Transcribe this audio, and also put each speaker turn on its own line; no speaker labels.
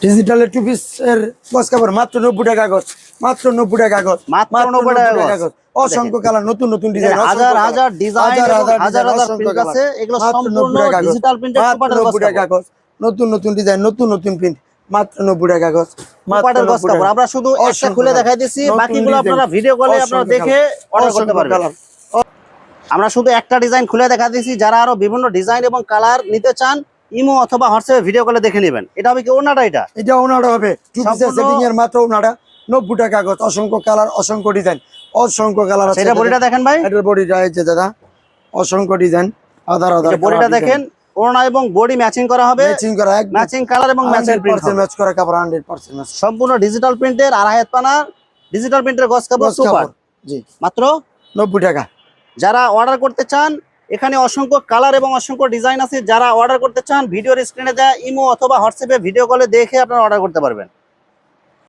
Digital 2 পিসের গস কাপড় মাত্র 90 টাকা গস, মাত্র 90 টাকা গস,
মাত্র 90 টাকা গস।
অসংখ্য কালার, নতুন নতুন ডিজাইন,
হাজার হাজার ডিজাইন, হাজার হাজার প্রিন্ট আছে, এগুলো সম্পূর্ণ ডিজিটাল প্রিন্টের টুপাটের গস কাপড়।
নতুন নতুন ডিজাইন, নতুন নতুন প্রিন্ট, মাত্র 90 টাকা গস,
টুপাটের গস কাপড়। আমরা শুধু একটা খুলে দেখাই দিছি, বাকিগুলো আপনারা ভিডিও কলে আপনারা দেখে অর্ডার করতে পারবেন। আমরা শুধু একটা ডিজাইন খুলে দেখা দিছি, যারা আরো বিভিন্ন ডিজাইন এবং কালার নিতে চান ইমো অথবা হোয়াটসঅ্যাপে ভিডিও কলে দেখে নেবেন। এটা হবে কি ওনাটা? এটা
ওনাটা হবে 2 পিসের সেটিং এর মাত্র ওনাটা 90 টাকা গস, অসংখ্য কালার, অসংখ্য ডিজাইন, অসংখ্য কালার আছে।
এটা বডিটা দেখেন ভাই,
এটার বডিটা এই যে দাদা, অসংখ্য ডিজাইন, আদার
বডিটা দেখেন, ওনা এবং বডি ম্যাচিং করা হবে,
ম্যাচিং করা, একদম
ম্যাচিং কালার এবং ম্যাচিং প্রিন্ট,
ম্যাচ করা কাপড় 100% ম্যাচ,
সম্পূর্ণ ডিজিটাল প্রিন্টের আড়াই হাত পানা ডিজিটাল প্রিন্টের গস কাপড় সুপার।
জি,
মাত্র
90 টাকা।
যারা অর্ডার করতে চান, এখানে অসংখ্য কালার এবং অসংখ্য ডিজাইন আছে, যারা অর্ডার করতে চান ভিডিওর স্ক্রিনে দেওয়া ইমো অথবা হোয়াটসঅ্যাপে ভিডিও কলে দেখে আপনারা অর্ডার করতে পারবেন।